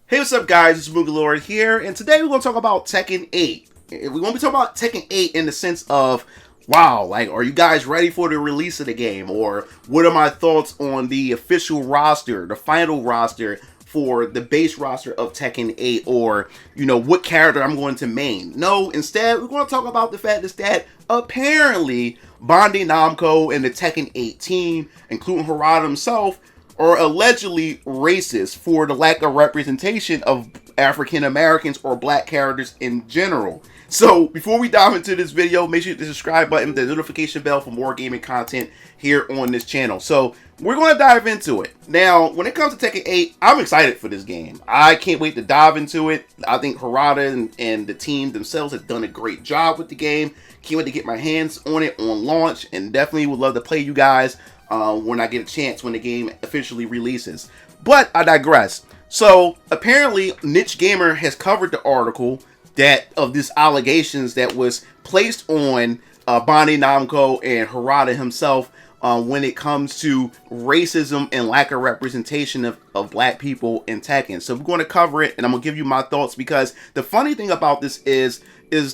Hey, what's up, guys? It's MugenLord here, and today we're going to talk about Tekken 8. We're going to be talking about Tekken 8 in the sense of, wow, like, are you guys ready for the release of the game? Or what are my thoughts on the official roster, the final roster for the base roster of Tekken 8? Or, what character I'm going to main? No, instead, we're going to talk about the fact that apparently Bandai Namco and the Tekken 8 team, including Harada himself, are allegedly racist for the lack of representation of African Americans or black characters in general. So before we dive into this video, make sure you hit the subscribe button, the notification bell for more gaming content here on this channel. So we're going to dive into it. Now, when it comes to Tekken 8, I'm excited for this game. I can't wait to dive into it. I think Harada and the team themselves have done a great job with the game. Can't wait to get my hands on it on launch, and definitely would love to play you guys when I get a chance when the game officially releases. But I digress. So apparently Niche Gamer has covered the article of this allegations that was placed on Bandai Namco and Harada himself when it comes to racism and lack of representation of black people in Tekken. So we're going to cover it, and I'm going to give you my thoughts, because the funny thing about this is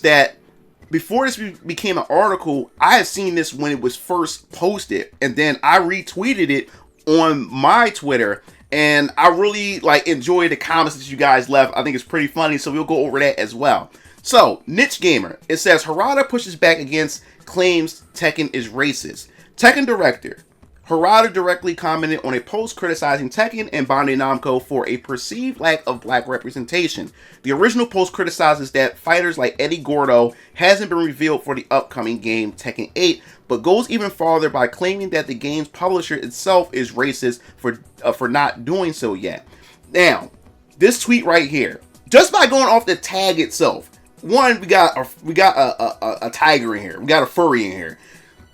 that before this became an article, I had seen this when it was first posted, and then I retweeted it on my Twitter, and I really enjoyed the comments that you guys left. I think it's pretty funny, so we'll go over that as well. So, Niche Gamer, it says Harada pushes back against claims Tekken is racist. Tekken director Harada directly commented on a post criticizing Tekken and Bandai Namco for a perceived lack of black representation. The original post criticizes that fighters like Eddie Gordo hasn't been revealed for the upcoming game Tekken 8, but goes even farther by claiming that the game's publisher itself is racist for not doing so yet. Now, this tweet right here, just by going off the tag itself, one, we got a tiger in here, we got a furry in here,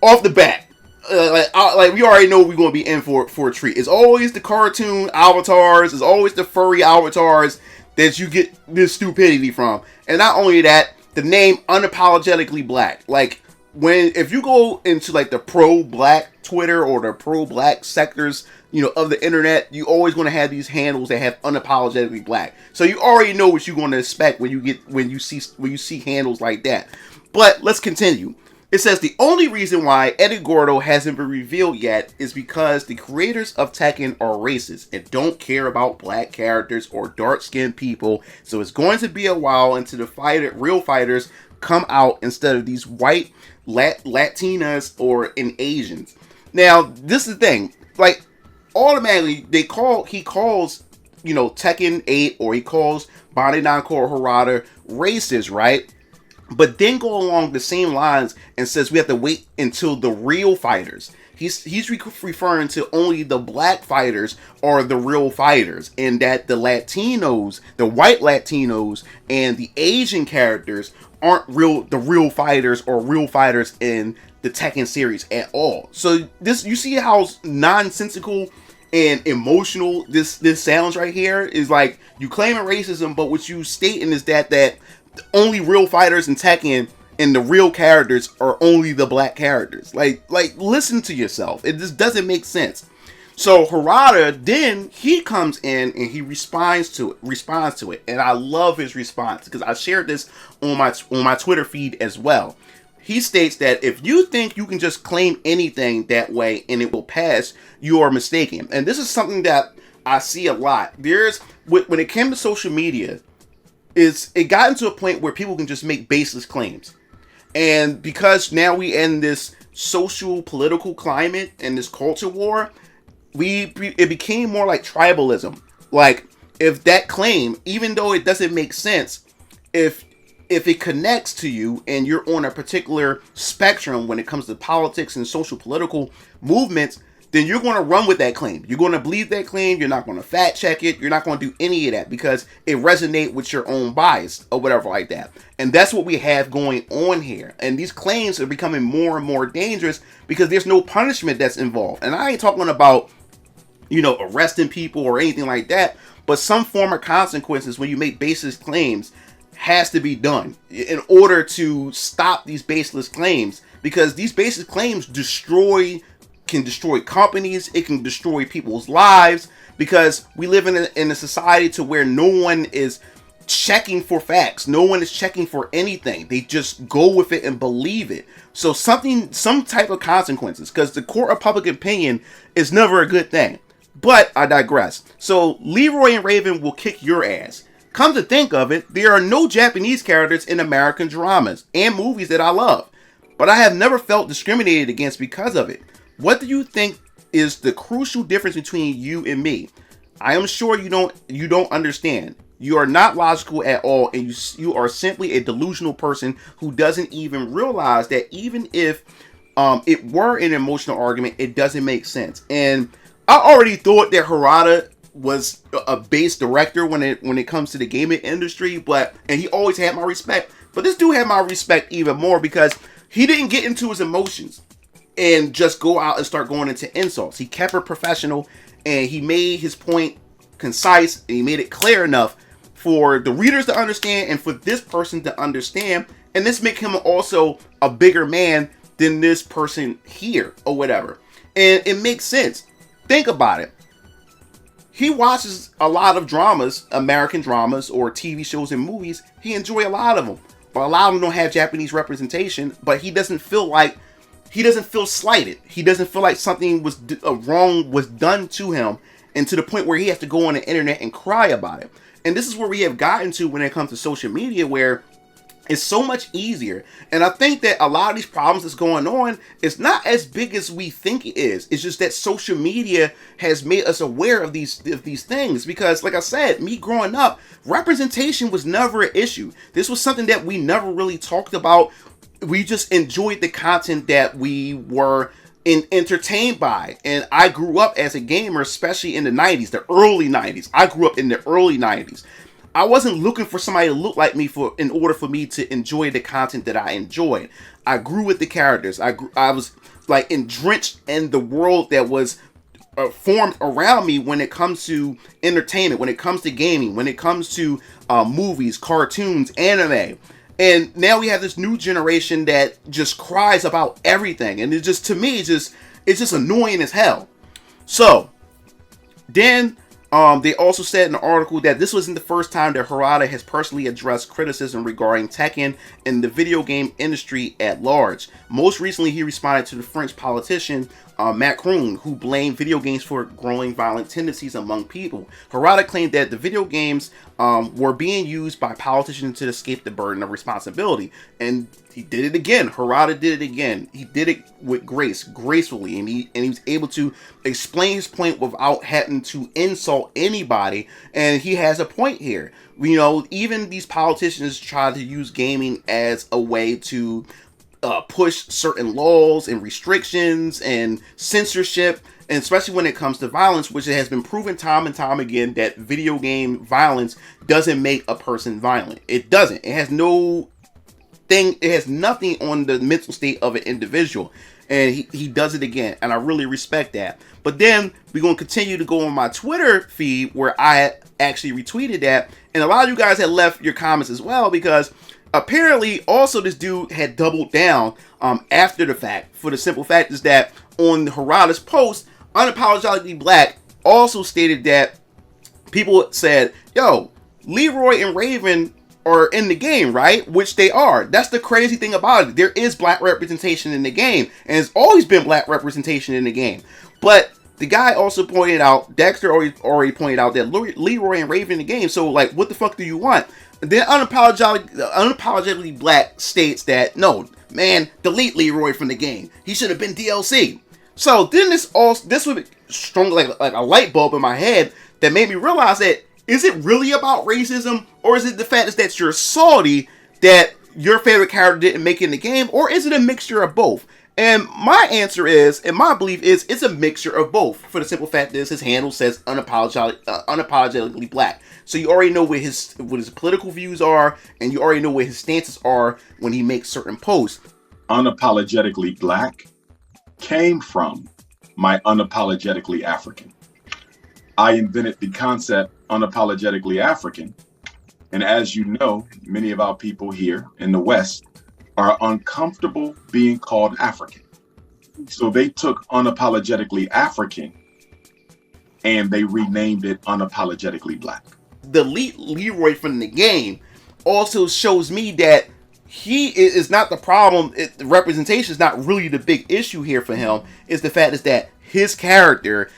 off the bat. We already know we're going to be in for a treat. It's always the cartoon avatars, it's always the furry avatars that you get this stupidity from. And not only that, the name unapologetically black. If you go into the pro-black Twitter or the pro-black sectors, of the internet, you always going to have these handles that have unapologetically black. So you already know what you're going to expect when you see handles like that. But let's continue. It says the only reason why Eddie Gordo hasn't been revealed yet is because the creators of Tekken are racist and don't care about black characters or dark-skinned people, so it's going to be a while until the real fighters come out instead of these white Latinas or Asians. Now, this is the thing. Automatically, he calls, Tekken 8, or he calls Bandai Namco or Harada racist, right? But then go along the same lines and says we have to wait until the real fighters. He's referring to only the black fighters are the real fighters, and that the Latinos, the white Latinos, and the Asian characters aren't the real fighters or real fighters in the Tekken series at all. So you see how nonsensical and emotional this sounds right here? Is you claiming racism, but what you stating is that only real fighters in Tekken and the real characters are only the black characters. Listen to yourself. It just doesn't make sense. So Harada, then he comes in and he responds to it. And I love his response, because I shared this on my Twitter feed as well. He states that if you think you can just claim anything that way and it will pass, you are mistaken. And this is something that I see a lot. When it came to social media, it got into a point where people can just make baseless claims. And because now we in this social political climate and this culture war, it became more like tribalism. If that claim, even though it doesn't make sense, if it connects to you and you're on a particular spectrum when it comes to politics and social political movements, then you're going to run with that claim. You're going to believe that claim. You're not going to fact check it. You're not going to do any of that because it resonates with your own bias or whatever like that. And that's what we have going on here. And these claims are becoming more and more dangerous because there's no punishment that's involved. And I ain't talking about, arresting people or anything like that, but some form of consequences when you make baseless claims has to be done in order to stop these baseless claims, because these baseless claims can destroy companies, it can destroy people's lives, because we live in a society to where no one is checking for facts. No one is checking for anything. They just go with it and believe it. So some type of consequences, because the court of public opinion is never a good thing. But I digress. So Leroy and Raven will kick your ass. Come to think of it, there are no Japanese characters in American dramas and movies that I love, but I have never felt discriminated against because of it. What do you think is the crucial difference between you and me? I am sure you don't understand. You are not logical at all, and you are simply a delusional person who doesn't even realize that even if it were an emotional argument, it doesn't make sense. And I already thought that Harada was a base director when it comes to the gaming industry, and he always had my respect. But this dude had my respect even more because he didn't get into his emotions and just go out and start going into insults. He kept it professional, and he made his point concise, and he made it clear enough for the readers to understand and for this person to understand. And this make him also a bigger man than this person here or whatever. And it makes sense. Think about it. He watches a lot of dramas, American dramas or TV shows and movies. He enjoys a lot of them. But a lot of them don't have Japanese representation, but he doesn't feel slighted. He doesn't feel like something was wrong was done to him, and to the point where he has to go on the internet and cry about it. And this is where we have gotten to when it comes to social media, where it's so much easier. And I think that a lot of these problems that's going on is not as big as we think it is. It's just that social media has made us aware of these things. Because, like I said, me growing up, representation was never an issue. This was something that we never really talked about. We just enjoyed the content that we were entertained by. And I grew up as a gamer, especially in the 90s, the early 90s. I grew up in the early 90s. I wasn't looking for somebody to look like me in order for me to enjoy the content that I enjoyed. I grew with the characters. I was like drenched in the world that was formed around me when it comes to entertainment, when it comes to gaming, when it comes to movies, cartoons, anime. And now we have this new generation that just cries about everything. And it just, to me, it's just annoying as hell. So then they also said in the article that this wasn't the first time that Harada has personally addressed criticism regarding Tekken and the video game industry at large. Most recently, he responded to the French politician Macron, who blamed video games for growing violent tendencies among people. Harada claimed that the video games were being used by politicians to escape the burden of responsibility. And he did it again. Harada did it again. He did it with gracefully, and he was able to explain his point without having to insult anybody. And he has a point here. You know, even these politicians try to use gaming as a way to push certain laws and restrictions and censorship, and especially when it comes to violence, which it has been proven time and time again that video game violence doesn't make a person violent. It doesn't. It has nothing on the mental state of an individual. And he does it again, and I really respect that. But then we're going to continue to go on my Twitter feed where I actually retweeted that, and a lot of you guys had left your comments as well, because apparently also this dude had doubled down after the fact. For the simple fact is that on Harada's post, Unapologetically Black also stated that people said, yo, Leroy and Raven are in the game, right? Which they are. That's the crazy thing about it. There is black representation in the game, and there's always been black representation in the game. But the guy also pointed out, Dexter already pointed out, that Leroy and Raven in the game. So, like, what the fuck do you want? Then Unapologetically Black states that, no, man, delete Leroy from the game. He should have been DLC. So then this would strong like a light bulb in my head that made me realize that, is it really about racism, or is it the fact that you're salty that your favorite character didn't make it in the game, or is it a mixture of both? And my answer is, and my belief is, it's a mixture of both. For the simple fact is, his handle says unapologetically black. So you already know what his political views are, and you already know what his stances are when he makes certain posts. Unapologetically Black came from my Unapologetically African. I invented the concept Unapologetically African. And as you know, many of our people here in the West are uncomfortable being called African. So they took Unapologetically African and they renamed it Unapologetically Black. Delete Leroy from the game also shows me that he is not the problem. The representation is not really the big issue here for him. Is the fact is that his character,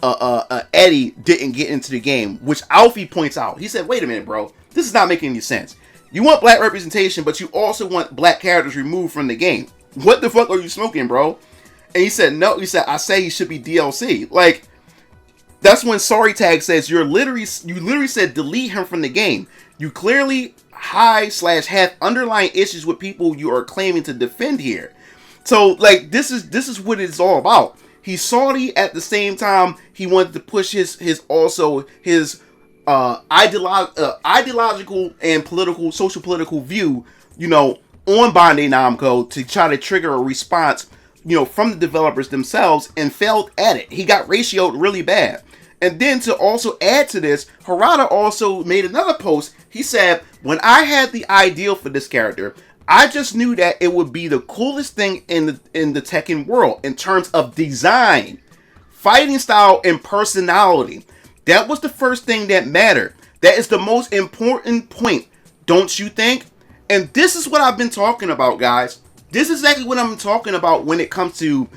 Eddie, didn't get into the game, which Alfie points out. He said, "Wait a minute, bro. This is not making any sense. You want black representation, but you also want black characters removed from the game. What the fuck are you smoking, bro?" And he said, "No." He said, "I say he should be DLC." Like, that's when Sorry Tag says you literally said delete him from the game. You clearly have underlying issues with people you are claiming to defend here. So like this is what it's all about. He's salty at the same time he wanted to push his ideological and social political view, on Bandai Namco to try to trigger a response, from the developers themselves, and failed at it. He got ratioed really bad. And then to also add to this, Harada also made another post. He said, "When I had the ideal for this character, I just knew that it would be the coolest thing in the Tekken world in terms of design, fighting style, and personality. That was the first thing that mattered. That is the most important point, don't you think?" And this is what I've been talking about, guys. This is exactly what I'm talking about when it comes to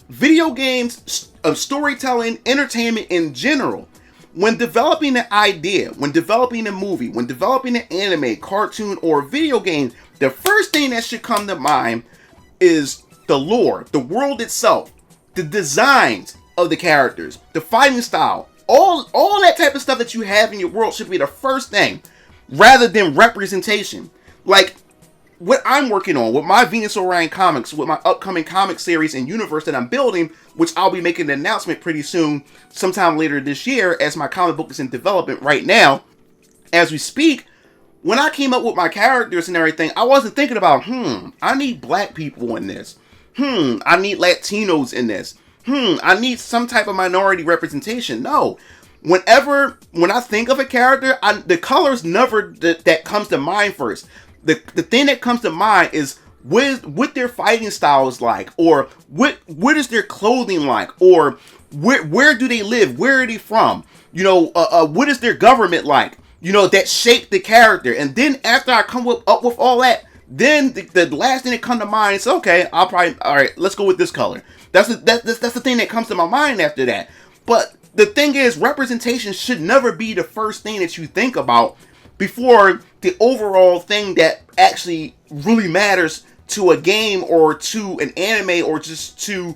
video games, of storytelling, entertainment in general. When developing an idea, when developing a movie, when developing an anime, cartoon, or video game, the first thing that should come to mind is the lore, the world itself, the designs of the characters, the fighting style, all that type of stuff that you have in your world should be the first thing, rather than representation. Like what I'm working on with my Venus Orion comics, with my upcoming comic series and universe that I'm building, which I'll be making an announcement pretty soon, sometime later this year, as my comic book is in development right now, as we speak. When I came up with my characters and everything, I wasn't thinking about, I need black people in this. I need Latinos in this. I need some type of minority representation. No. When I think of a character, the colors never that comes to mind first. The thing that comes to mind is what their fighting style is like, or what is their clothing like, or where do they live, where are they from, what is their government like, that shaped the character. And then after I come up with all that, then the last thing that comes to mind is, okay, all right, let's go with this color. That's the thing that comes to my mind after that. But the thing is, representation should never be the first thing that you think about before the overall thing that actually really matters to a game or to an anime or just to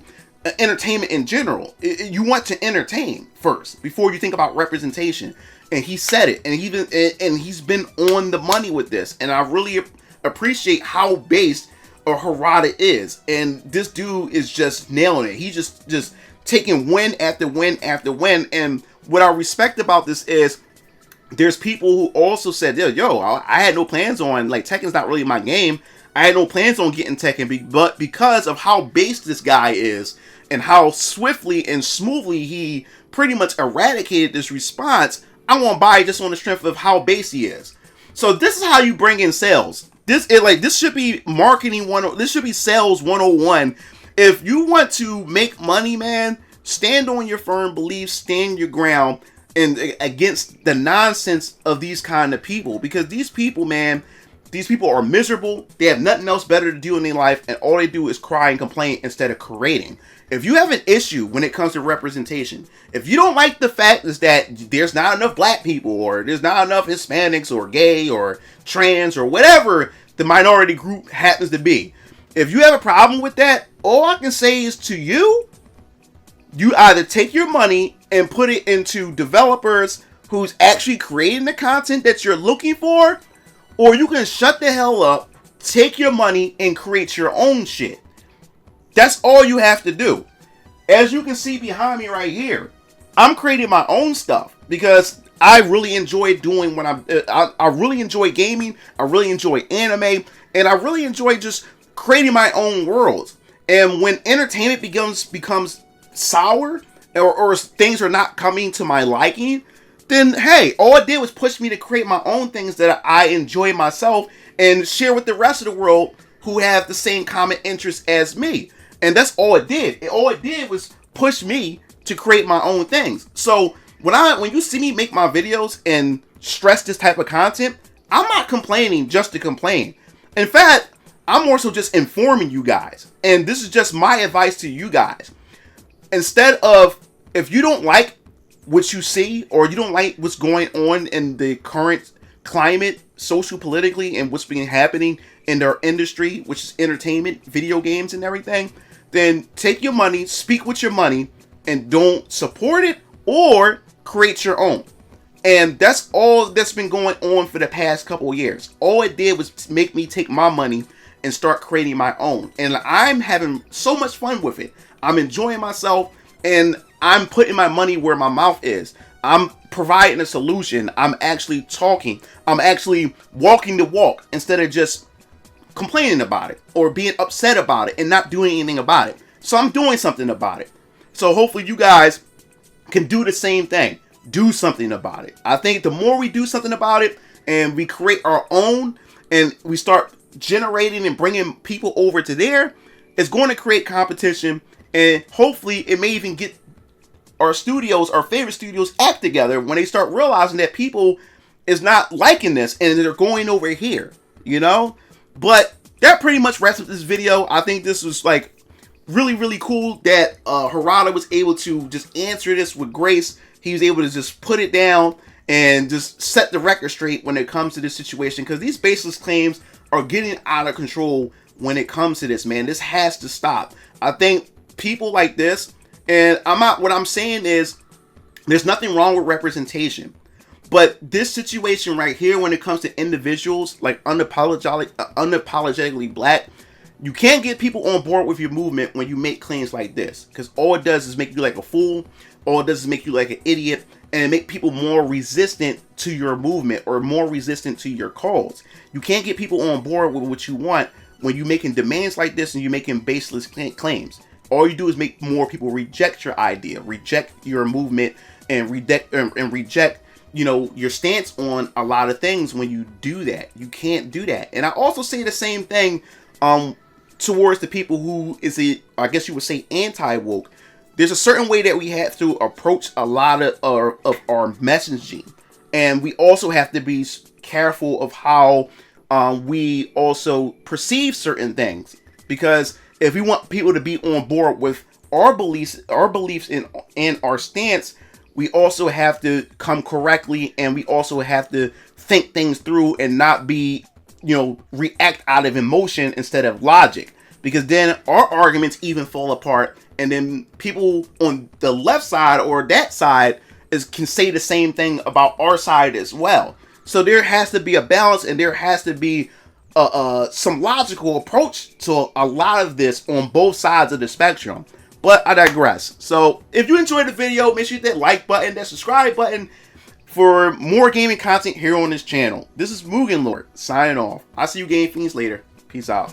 entertainment in general. You want to entertain first before you think about representation. And he said it, and he's been on the money with this. And I really appreciate how based Harada is. And this dude is just nailing it. He's just taking win after win after win. And what I respect about this is, there's people who also said, yo, I had no plans on, like, Tekken's not really my game. I had no plans on getting Tekken, but because of how based this guy is and how swiftly and smoothly he pretty much eradicated this response, I want to buy just on the strength of how base he is. So this is how you bring in sales. This should be marketing this should be sales 101. If you want to make money, man, stand on your firm beliefs, stand your ground, and against the nonsense of these kind of people, because these people are miserable. They have nothing else better to do in their life, and all they do is cry and complain instead of creating. If you have an issue when it comes to representation, if you don't like the fact is that there's not enough black people, or there's not enough Hispanics, or gay, or trans, or whatever the minority group happens to be, if you have a problem with that, all I can say is to you either take your money and put it into developers who's actually creating the content that you're looking for, or you can shut the hell up, take your money, and create your own shit. That's all you have to do. As you can see behind me right here, I'm creating my own stuff because I really enjoy doing what I really enjoy gaming, I really enjoy anime, and I really enjoy just creating my own worlds. And when entertainment becomes sour, or things are not coming to my liking, then hey, all it did was push me to create my own things that I enjoy myself and share with the rest of the world who have the same common interests as me. And that's all it did. All it did was push me to create my own things. So when you see me make my videos and stress this type of content, I'm not complaining just to complain. In fact, I'm more so just informing you guys. And this is just my advice to you guys. Instead of, if you don't like what you see, or you don't like what's going on in the current climate, social, politically, and what's been happening in their industry, which is entertainment, video games, and everything, then take your money, speak with your money, and don't support it or create your own. And that's all that's been going on for the past couple of years. All it did was make me take my money and start creating my own. And I'm having so much fun with it. I'm enjoying myself, and I'm putting my money where my mouth is. I'm providing a solution. I'm actually talking. I'm actually walking the walk instead of just complaining about it or being upset about it and not doing anything about it. So I'm doing something about it. So hopefully you guys can do the same thing. Do something about it. I think the more we do something about it and we create our own and we start generating and bringing people over to there, it's going to create competition, and hopefully it may even get our studios, our favorite studios, act together when they start realizing that people is not liking this and they're going over here, you know? But that pretty much wraps up this video. I think this was like really, really cool that Harada was able to just answer this with grace. He was able to just put it down and just set the record straight when it comes to this situation, because these baseless claims are getting out of control when it comes to this, man. This has to stop. I think people like this, and what I'm saying is there's nothing wrong with representation, but this situation right here, when it comes to individuals like unapologetically black, you can't get people on board with your movement when you make claims like this, because all it does is make you like a fool. All it does is make you like an idiot, and make people more resistant to your movement or more resistant to your cause. You can't get people on board with what you want when you're making demands like this and you're making baseless claims. All you do is make more people reject your idea, reject your movement, and reject you know, your stance on a lot of things. When you do that, you can't do that. And I also say the same thing towards the people who I guess you would say, anti-woke. There's a certain way that we have to approach a lot of our messaging, and we also have to be careful of how we also perceive certain things, because if we want people to be on board with our beliefs in our stance, we also have to come correctly, and we also have to think things through and not be, you know, react out of emotion instead of logic, because then our arguments even fall apart. And then people on the left side or that side can say the same thing about our side as well. So there has to be a balance, and there has to be some logical approach to a lot of this on both sides of the spectrum. But I digress. So if you enjoyed the video, make sure you hit that like button, that subscribe button for more gaming content here on this channel. This is MugenLord signing off. I'll see you game fiends later. Peace out.